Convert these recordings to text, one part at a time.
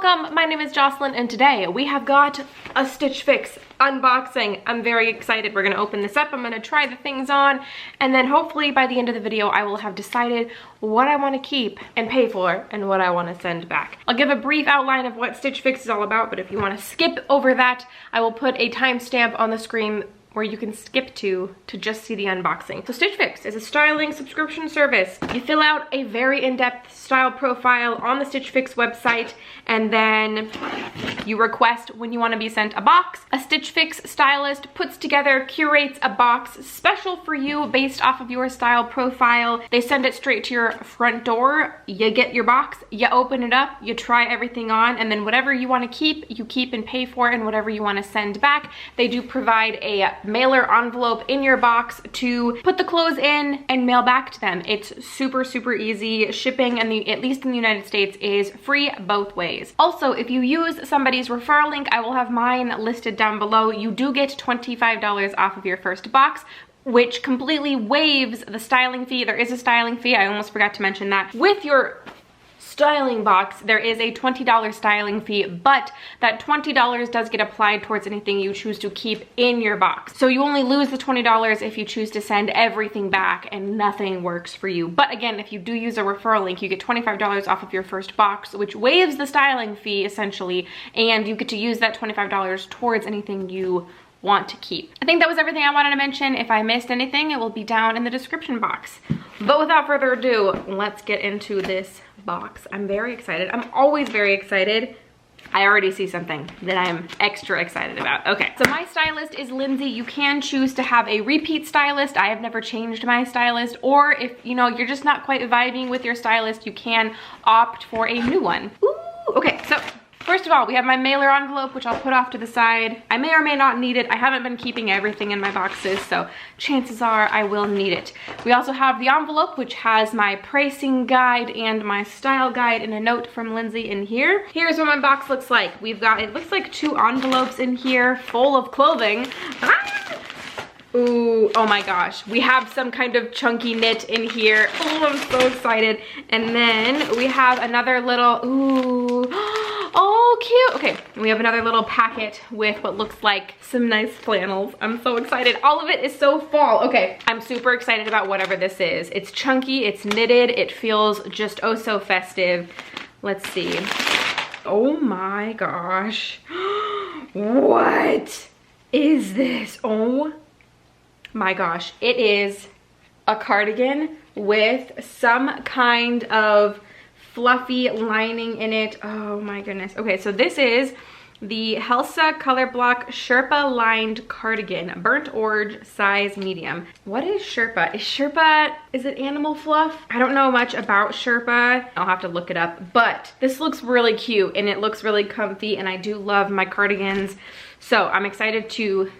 welcome. My name is Jocelyn and today we have got a Stitch Fix unboxing. I'm very excited. We're gonna open this up. I'm gonna try the things on and then hopefully by the end of the video I will have decided what I want to keep and pay for and what I want to send back. I'll give a brief outline of what Stitch Fix is all about, but if you want to skip over that, I will put a timestamp on the screen where you can skip to just see the unboxing. So Stitch Fix is a styling subscription service. You fill out a very in-depth style profile on the Stitch Fix website and then you request when you want to be sent a box. A Stitch Fix stylist puts together, curates a box special for you based off of your style profile. They send it straight to your front door. You get your box, you open it up, you try everything on, and then whatever you want to keep, you keep and pay for, and whatever you want to send back, they do provide a mailer envelope in your box to put the clothes in and mail back to them. It's super easy. Shipping, and at least in the United States, is free both ways. Also, if you use somebody's referral link, I will have mine listed down below. You do get $25 off of your first box, which completely waives the styling fee. There is a styling fee, I almost forgot to mention that. With your styling box, there is a $20 styling fee, but that $20 does get applied towards anything you choose to keep in your box. So you only lose the $20 if you choose to send everything back and nothing works for you. But again, if you do use a referral link, you get $25 off of your first box, which waives the styling fee essentially, and you get to use that $25 towards anything you want to keep. I think that was everything I wanted to mention. If I missed anything, it will be down in the description box. But without further ado, let's get into this box. I'm very excited. I'm always very excited. I already see something that I'm extra excited about. Okay, so my stylist is Lindsay. You can choose to have a repeat stylist. I have never changed my stylist, or if you know you're just not quite vibing with your stylist, you can opt for a new one. Ooh, okay, so first of all, we have my mailer envelope, which I'll put off to the side. I may or may not need it. I haven't been keeping everything in my boxes, so chances are I will need it. We also have the envelope, which has my pricing guide and my style guide and a note from Lindsay in here. Here's what my box looks like. We've got, it looks like 2 envelopes in here full of clothing. Ah! Ooh, oh my gosh. We have some kind of chunky knit in here. Oh, I'm so excited. And then we have another little, ooh, oh cute. Okay, we have another little packet with what looks like some nice flannels. I'm so excited. All of it is so fall. Okay, I'm super excited about whatever this is. It's chunky, it's knitted, it feels just oh so festive. Let's see. Oh my gosh. What is this? Oh my gosh, it is a cardigan with some kind of fluffy lining in it. Oh my goodness. Okay, so this is the Helsa Color Block Sherpa lined cardigan, burnt orange, size medium. What is Sherpa? Is it animal fluff? I don't know much about Sherpa. I'll have to look it up, but this looks really cute and it looks really comfy, and I do love my cardigans. So I'm excited to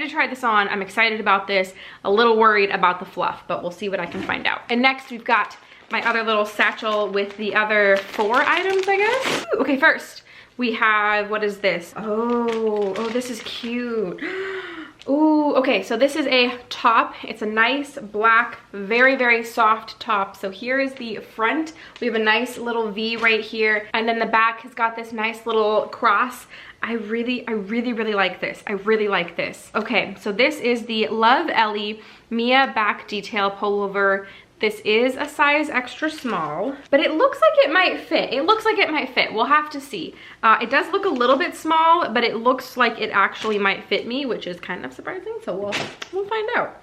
try this on. I'm excited about this, a little worried about the fluff, but we'll see what I can find out. And next we've got my other little satchel with the other 4 items, I guess. Okay, first we have, what is this? Oh, this is cute. Ooh, okay, so this is a top. It's a nice black, very soft top. So here is the front. We have a nice little V right here, and then the back has got this nice little cross. I really like this. I really like this. Okay, so this is the Love Ellie Mia back detail pullover. This is a size extra small, but it looks like it might fit. It looks like it might fit. We'll have to see. It does look a little bit small, but it looks like it actually might fit me, which is kind of surprising. So we'll find out.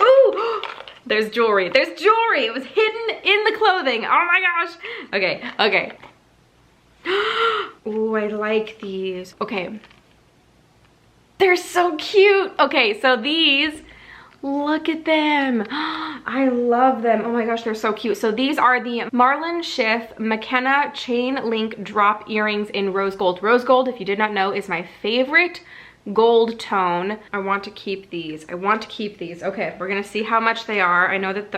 Ooh, there's jewelry. There's jewelry. It was hidden in the clothing. Oh my gosh. Okay. Ooh, I like these. Okay. They're so cute. Okay, so these, look at them. I love them. Oh my gosh, they're so cute. So these are the Marlin Schiff McKenna chain link drop earrings in rose gold. Rose gold, if you did not know, is my favorite gold tone. I want to keep these. Okay, we're gonna see how much they are. I know that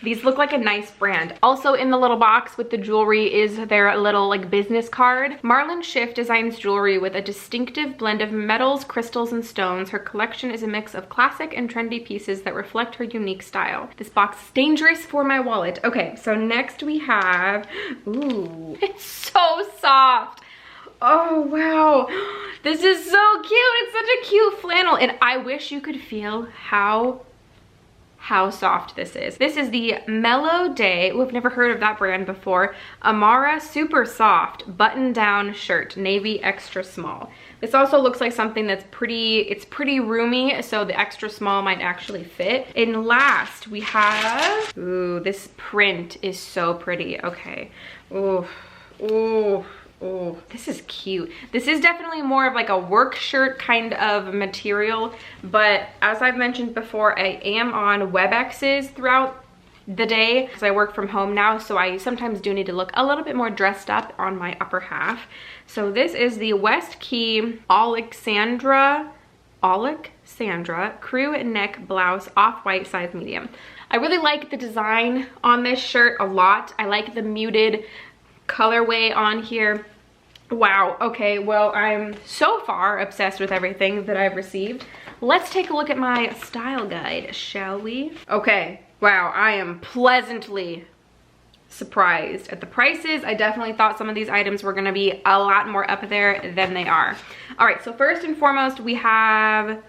These look like a nice brand. Also in the little box with the jewelry is their little like business card. Marlon Schiff designs jewelry with a distinctive blend of metals, crystals, and stones. Her collection is a mix of classic and trendy pieces that reflect her unique style. This box is dangerous for my wallet. Okay, so next we have, ooh, it's so soft. Oh wow, this is so cute. It's such a cute flannel, and I wish you could feel how soft this is. This is the Mellow Day. We've never heard of that brand before. Amara Super Soft Button Down Shirt, navy extra small. This also looks like something that's it's pretty roomy, so the extra small might actually fit. And last we have, ooh, this print is so pretty. Okay, ooh, ooh. Oh, this is cute. This is definitely more of like a work shirt kind of material, but as I've mentioned before, I am on WebExes throughout the day because I work from home now, so I sometimes do need to look a little bit more dressed up on my upper half. So this is the West Key Alexandra crew neck blouse, off-white, size medium. I really like the design on this shirt a lot. I like the muted colorway on here. Wow, okay, well, I'm so far obsessed with everything that I've received. Let's take a look at my style guide, shall we? Okay, wow, I am pleasantly surprised at the prices. I definitely thought some of these items were gonna be a lot more up there than they are. All right, so first and foremost, we have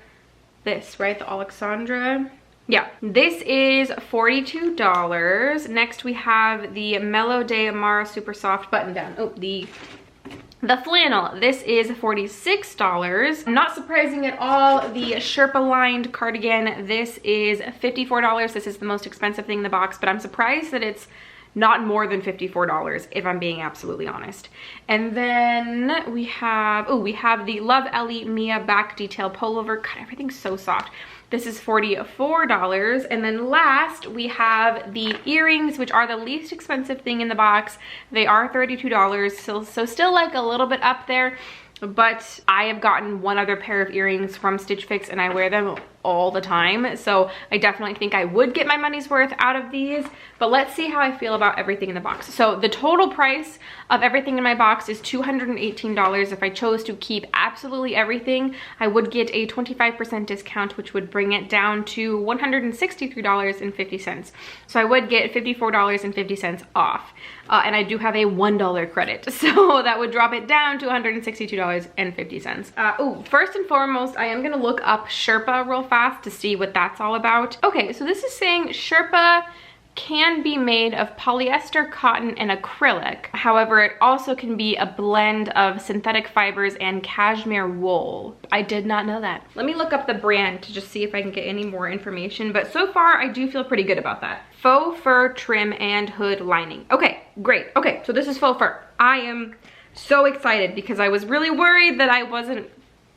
this, right, the Alexandra. Yeah, this is $42. Next we have the Mellow Day Amara Super Soft Button Down. Oh, the flannel. This is $46. Not surprising at all. The Sherpa lined cardigan. This is $54. This is the most expensive thing in the box, but I'm surprised that it's not more than $54 if I'm being absolutely honest. And then we have, oh, we have the Love Ellie Mia back detail pullover. God, everything's so soft. This is $44. And then last we have the earrings, which are the least expensive thing in the box. They are $32, so still like a little bit up there. But I have gotten one other pair of earrings from Stitch Fix and I wear them all the time. So I definitely think I would get my money's worth out of these, but let's see how I feel about everything in the box. So the total price of everything in my box is $218. If I chose to keep absolutely everything, I would get a 25% discount, which would bring it down to $163.50. So I would get $54.50 off. And I do have a $1 credit, so that would drop it down to $162.50. Oh, first and foremost, I am gonna look up Sherpa real fast to see what that's all about. Okay, so this is saying Sherpa can be made of polyester, cotton, and acrylic. However, it also can be a blend of synthetic fibers and cashmere wool. I did not know that. Let me look up the brand to just see if I can get any more information, but so far I do feel pretty good about that. Faux fur trim and hood lining. Okay, great. Okay, so this is faux fur. I am so excited because I was really worried that I wasn't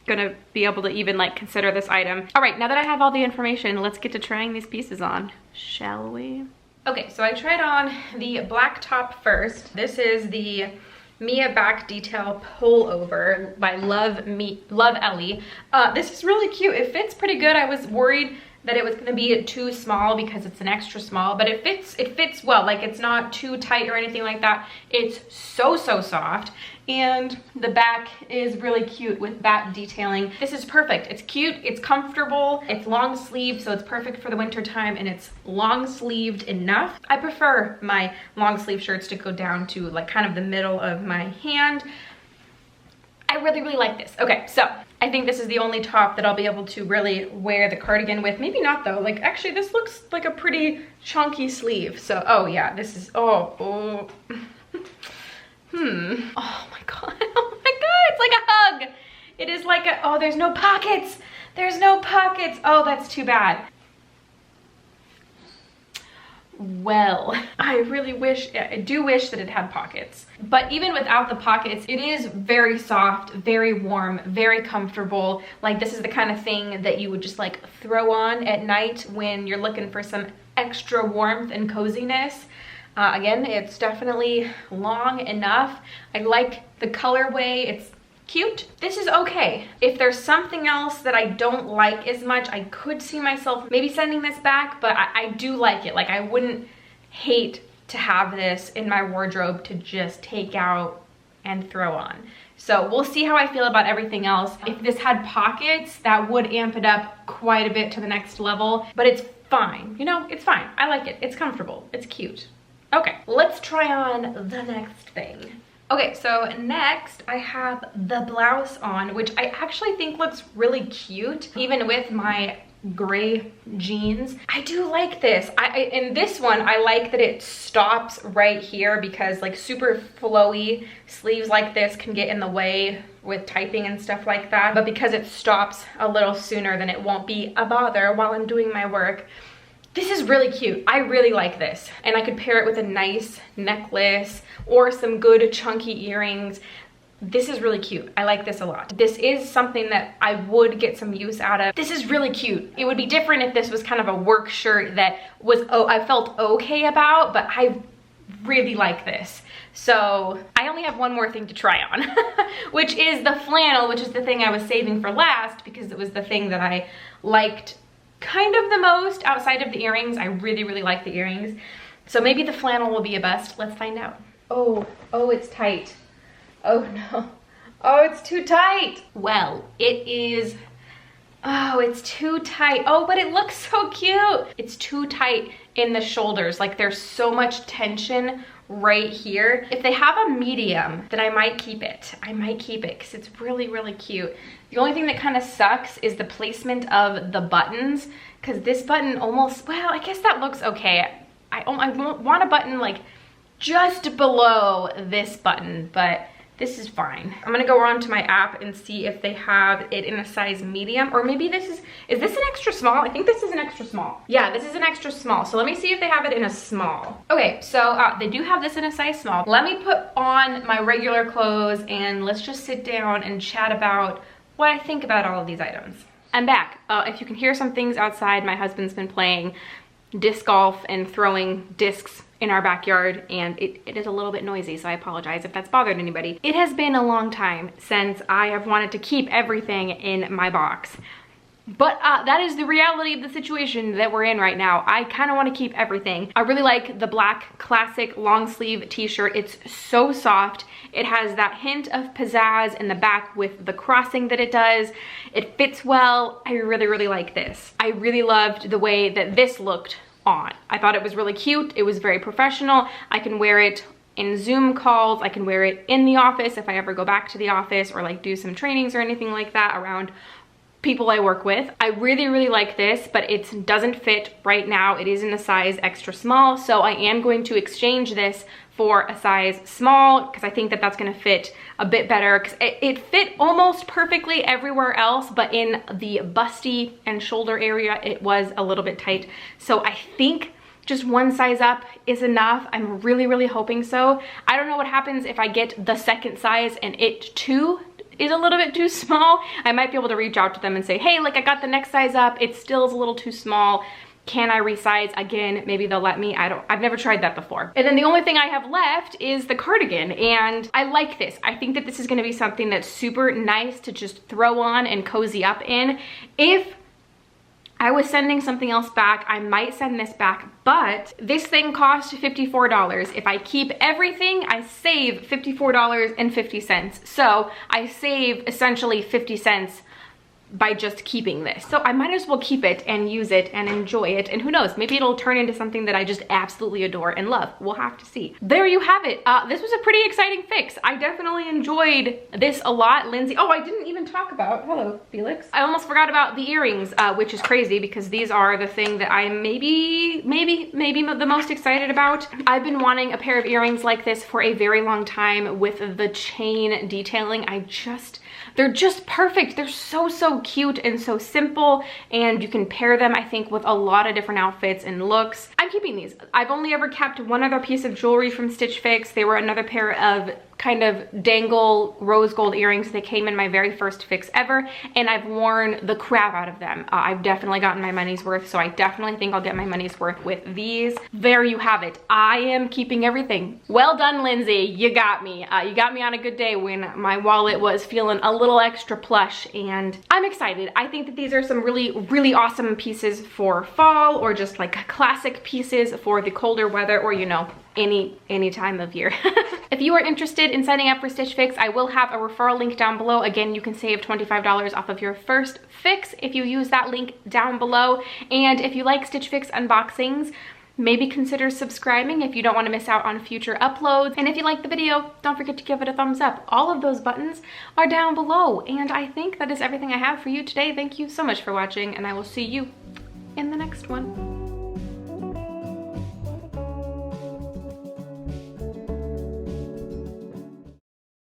gonna be able to even like consider this item. All right, now that I have all the information, let's get to trying these pieces on, shall we? Okay, so I tried on the black top first. This is the Mia back detail pullover by Love Ellie. This is really cute. It fits pretty good. I was worried that it was gonna be too small because it's an extra small, but it fits well. Like, it's not too tight or anything like that. It's so soft. And the back is really cute with back detailing. This is perfect. It's cute, it's comfortable, it's long sleeved, so it's perfect for the winter time, and it's long sleeved enough. I prefer my long sleeve shirts to go down to like kind of the middle of my hand. I really like this. Okay, so I think this is the only top that I'll be able to really wear the cardigan with. Maybe not though. Like, actually this looks like a pretty chunky sleeve. So, oh yeah, this is, oh. Oh my god, it's like a hug. It is like a, oh, there's no pockets. There's no pockets. Oh, that's too bad. Well, I do wish that it had pockets. But even without the pockets, it is very soft, very warm, very comfortable. Like, this is the kind of thing that you would just like throw on at night when you're looking for some extra warmth and coziness. Again, it's definitely long enough. I like the colorway. It's cute. This is okay. If there's something else that I don't like as much, I could see myself maybe sending this back, but I do like it. Like, I wouldn't hate to have this in my wardrobe to just take out and throw on. So we'll see how I feel about everything else. If this had pockets, that would amp it up quite a bit to the next level, but it's fine. You know, it's fine. I like it. It's comfortable. It's cute. Okay, let's try on the next thing. Okay, so next I have the blouse on, which I actually think looks really cute, even with my gray jeans. I do like this. In this one, I like that it stops right here because like super flowy sleeves like this can get in the way with typing and stuff like that. But because it stops a little sooner, then it won't be a bother while I'm doing my work. This is really cute. I really like this. And I could pair it with a nice necklace or some good chunky earrings. This is really cute. I like this a lot. This is something that I would get some use out of. This is really cute. It would be different if this was kind of a work shirt that was, I felt okay about, but I really like this. So I only have one more thing to try on, which is the flannel, which is the thing I was saving for last because it was the thing that I liked kind of the most outside of the earrings. I really, really like the earrings. So maybe the flannel will be a bust. Let's find out. Oh, it's tight. Oh no. Oh, it's too tight. Well, it is, oh, it's too tight. Oh, but it looks so cute. It's too tight in the shoulders. Like there's so much tension right here. If they have a medium, then I might keep it. I might keep it because it's really, really cute. The only thing that kind of sucks is the placement of the buttons, because this button almost, well, I guess that looks okay. I want a button like just below this button, but this is fine. I'm gonna go on to my app and see if they have it in a size medium, or maybe this is this an extra small? I think this is an extra small. Yeah, this is an extra small. So let me see if they have it in a small. Okay, so they do have this in a size small. Let me put on my regular clothes and let's just sit down and chat about what I think about all of these items. I'm back. If you can hear some things outside, my husband's been playing disc golf and throwing discs in our backyard, and it is a little bit noisy, so I apologize if that's bothered anybody. It has been a long time since I have wanted to keep everything in my box. But that is the reality of the situation that we're in right now. I kind of want to keep everything. I really like the black classic long sleeve t-shirt. It's so soft. It has that hint of pizzazz in the back with the crossing that it does. It fits well. I really, really like this. I really loved the way that this looked on. I thought it was really cute. It was very professional. I can wear it in Zoom calls. I can wear it in the office if I ever go back to the office or like do some trainings or anything like that around people I work with. I really, really like this, but it doesn't fit right now. It is in a size extra small, so I am going to exchange this for a size small because I think that that's going to fit a bit better, because it fit almost perfectly everywhere else, but in the busty and shoulder area it was a little bit tight. So I think just one size up is enough. I'm really, really hoping so. I don't know what happens if I get the second size and it too is a little bit too small. I might be able to reach out to them and say, hey, like I got the next size up, it still is a little too small. Can I resize again? Maybe they'll let me. I've never tried that before. And then the only thing I have left is the cardigan, and I like this. I think that this is gonna be something that's super nice to just throw on and cozy up in. If I was sending something else back, I might send this back, but this thing cost $54. If I keep everything, I save $54.50. So I save essentially 50 cents by just keeping this. So I might as well keep it and use it and enjoy it, and who knows, maybe it'll turn into something that I just absolutely adore and love. We'll have to see. There you have it. This was a pretty exciting fix. I definitely enjoyed this a lot. Lindsay, oh, I didn't even talk about, hello Felix, I almost forgot about the earrings, which is crazy because these are the thing that I'm maybe the most excited about. I've been wanting a pair of earrings like this for a very long time with the chain detailing. They're just perfect. They're so cute and so simple, and you can pair them, I think, with a lot of different outfits and looks. I'm keeping these. I've only ever kept one other piece of jewelry from Stitch Fix. They were another pair of kind of dangle rose gold earrings. They came in my very first fix ever, and I've worn the crap out of them. I've definitely gotten my money's worth, so I definitely think I'll get my money's worth with these. There you have it. I am keeping everything. Well done, Lindsay. You got me. You got me on a good day when my wallet was feeling a little extra plush, and I'm excited. I think that these are some really, really awesome pieces for fall, or just like classic pieces pieces for the colder weather, or you know, any time of year. If you are interested in signing up for Stitch Fix, I will have a referral link down below. Again, you can save $25 off of your first fix if you use that link down below. And if you like Stitch Fix unboxings, maybe consider subscribing if you don't want to miss out on future uploads. And if you like the video, don't forget to give it a thumbs up. All of those buttons are down below. And I think that is everything I have for you today. Thank you so much for watching, and I will see you in the next one.